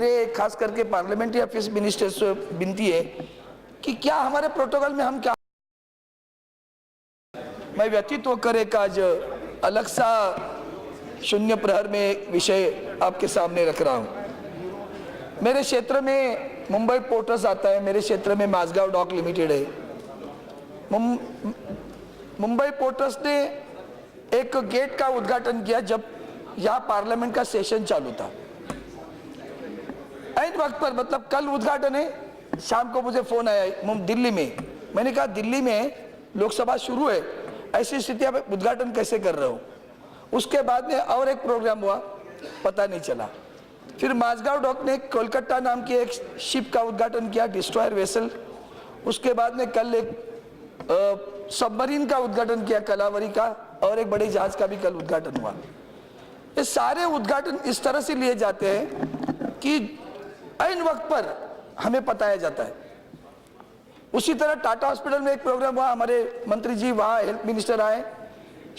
मेरे खास करके पार्लियामेंट्री अफेयर्स मिनिस्टर से विनती है कि क्या हमारे प्रोटोकॉल में हम क्या मैं व्यतीत होकर एक आज अलग सा शून्य प्रहर में एक विषय आपके सामने रख रहा हूं। मेरे क्षेत्र में मुंबई पोर्ट्स आता है, मेरे क्षेत्र में माझगांव डॉक लिमिटेड है। मुंबई पोर्ट्स ने एक गेट का उद्घाटन किया जब यहाँ पार्लियामेंट का सेशन चालू था। ऐन वक्त पर, मतलब कल उद्घाटन है, शाम को मुझे फोन आया दिल्ली में। मैंने कहा दिल्ली में लोकसभा शुरू है, ऐसी स्थिति आप उद्घाटन कैसे कर रहे हो? उसके बाद में और एक प्रोग्राम हुआ, पता नहीं चला। फिर माझगांव डॉक ने कोलकाता नाम की एक शिप का उद्घाटन किया, डिस्ट्रॉयर वेसल। उसके बाद में कल एक सबमरीन का उद्घाटन किया, कलावरी का, और एक बड़े जहाज का भी कल उद्घाटन हुआ। ये सारे उद्घाटन इस तरह से लिए जाते हैं कि ऐन वक्त पर हमें बताया जाता है। उसी तरह टाटा हॉस्पिटल में एक प्रोग्राम हुआ, हमारे मंत्री जी वहाँ हेल्थ मिनिस्टर आए।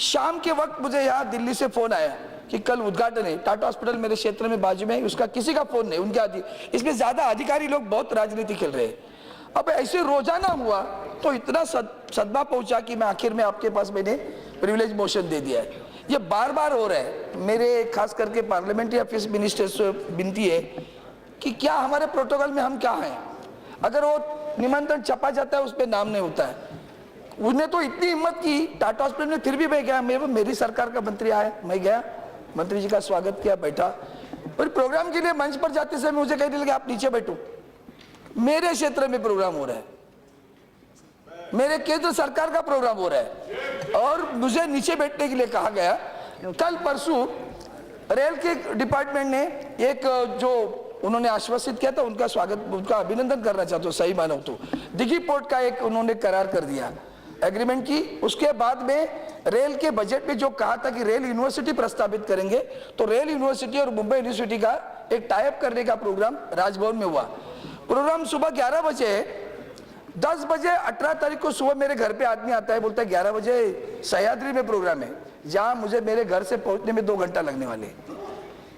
शाम के वक्त मुझे यहाँ दिल्ली से फोन आया कि कल उद्घाटन है, टाटा हॉस्पिटल मेरे क्षेत्र में बाजू में है। उसका किसी का फोन नहीं, उनके इसमें ज्यादा अधिकारी लोग बहुत राजनीति खेल रहे हैं। अब ऐसे रोजाना हुआ तो इतना सदमा पहुंचा कि मैं आखिर में आपके पास मैंने प्रिविलेज मोशन दे दिया है। ये बार बार हो रहा है। मेरे खास करके पार्लियामेंट्री अफेयर्स मिनिस्टर से विनती है कि क्या हमारे प्रोटोकॉल में हम क्या हैं? अगर वो निमंत्रण छपा जाता है उस पर नाम नहीं होता है। उन्हें तो इतनी हिम्मत की टाटा हॉस्पिटल में, फिर भी मैं गया, मेरी सरकार का मंत्री आया, मैं गया, मंत्री जी का स्वागत किया, बैठा। और प्रोग्राम के लिए मंच पर जाते समय मुझे कहने लगे आप नीचे बैठो। मेरे क्षेत्र में प्रोग्राम हो रहा है, मेरे केंद्र सरकार का प्रोग्राम हो रहा है और मुझे नीचे बैठने के लिए कहा गया। कल परसों रेल के डिपार्टमेंट ने एक जो उन्होंने आश्वासित किया था, उनका स्वागत, उनका अभिनंदन करना चाहता हूँ, सही मानो तो दिघी पोर्ट का एक उन्होंने करार कर दिया, एग्रीमेंट की। उसके बाद में रेल के बजट में जो कहा था कि रेल यूनिवर्सिटी प्रस्तावित करेंगे, तो रेल यूनिवर्सिटी और मुंबई यूनिवर्सिटी का एक टाइप करने का प्रोग्राम राजभवन में हुआ। प्रोग्राम सुबह 11 बजे है। 10 बजे 18 तारीख को सुबह मेरे घर पे आदमी आता है, बोलता है 11 बजे सह्याद्री में प्रोग्राम है, जहां मुझे मेरे घर से पहुंचने में 2 घंटा लगने वाले।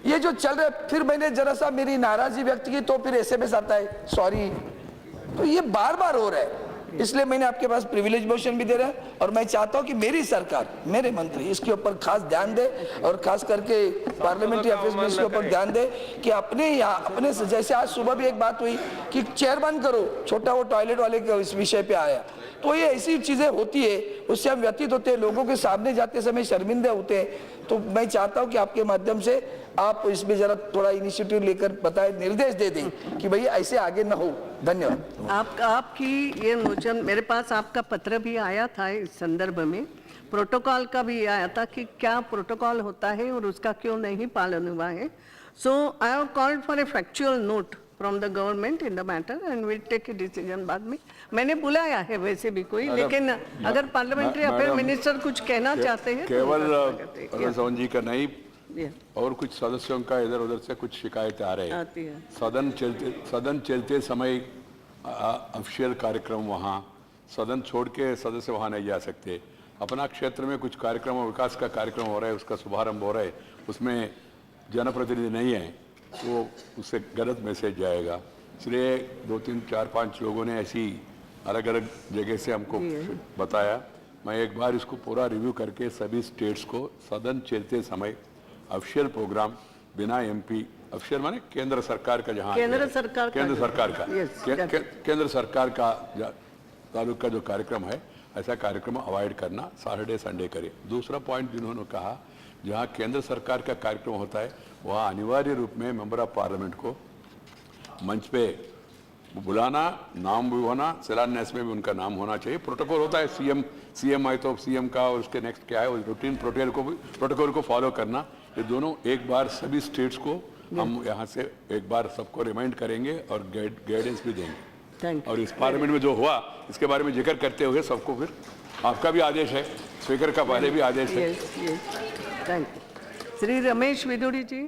ये जो चल रहा है, फिर मैंने जरा सा मेरी नाराजगी व्यक्त की तो फिर एसएमएस आता है सॉरी। तो ये बार बार हो रहा है, इसलिए मैंने आपके पास प्रिविलेज मोशन भी दे रहा है। और मैं चाहता हूं कि मेरी सरकार, मेरे मंत्री इसके ऊपर खास ध्यान दे, और खास करके पार्लियामेंट्री अफेयर्स मिनिस्टर के ऊपर ध्यान दे कि अपने यहाँ अपने, जैसे आज सुबह भी एक बात हुई कि चेयर बंद करो, छोटा वो टॉयलेट वाले के इस विषय पे आया। तो ये ऐसी चीजें होती है, उससे हम व्यतीत होते हैं, लोगों के सामने जाते समय शर्मिंदा होते हैं। तो मैं चाहता हूं कि आपके माध्यम से आप इसमें जरा थोड़ा इनिशिएटिव लेकर बताए, निर्देश दे दें कि भैया ऐसे आगे न हो। धन्यवाद। आपकी ये मोशन, मेरे पास आपका पत्र भी आया था इस संदर्भ में, प्रोटोकॉल का भी आया था कि क्या प्रोटोकॉल होता है और उसका क्यों नहीं पालन हुआ है। So I have called for a factual note from the government in the matter and will take a decision. बाद में मैंने बुलाया है वैसे भी कोई, लेकिन अगर पार्लियामेंट्री अफेयर मिनिस्टर कुछ कहना चाहते हैं, केवल सोन जी का नहीं और कुछ सदस्यों का इधर उधर से कुछ शिकायतें आ रही है। सदन चलते समय ऑफिशियल कार्यक्रम, वहाँ सदन छोड़ के सदस्य वहाँ नहीं जा सकते। अपना क्षेत्र में कुछ कार्यक्रम, विकास का कार्यक्रम हो रहा है, उसका शुभारंभ हो रहा है, उसमें जनप्रतिनिधि नहीं है, वो उससे गलत मैसेज जाएगा। इसलिए 2, 3, 4, 5 लोगों ने ऐसी अलग अलग जगह से हमको बताया। मैं एक बार इसको पूरा रिव्यू करके सभी स्टेट्स को सदन चलते समय ऑफिशियल प्रोग्राम बिना एमपी, ऑफिशियल माने केंद्र सरकार का, जहाँ केंद्र सरकार का ताल्लुक का जो कार्यक्रम है, ऐसा कार्यक्रम अवॉइड करना, सैटरडे संडे करे। दूसरा पॉइंट जिन्होंने कहा, जहाँ केंद्र सरकार का कार्यक्रम होता है वहाँ अनिवार्य रूप में मेंबर ऑफ पार्लियामेंट को मंच पे बुलाना, नाम भी होना, शिलान्यास में भी उनका नाम होना चाहिए। प्रोटोकॉल होता है, सीएम आए तो सीएम का, और उसके नेक्स्ट क्या है, वो रूटीन प्रोटोकॉल को फॉलो करना। ये दोनों एक बार सभी स्टेट्स को हम यहाँ से एक बार सबको रिमाइंड करेंगे और गाइडेंस भी देंगे। और इस पार्लियामेंट में जो हुआ इसके बारे में जिक्र करते हुए सबको, फिर आपका भी आदेश है, स्पीकर का पहले भी आदेश है। Thank you. श्री रमेश विदुड़ी जी।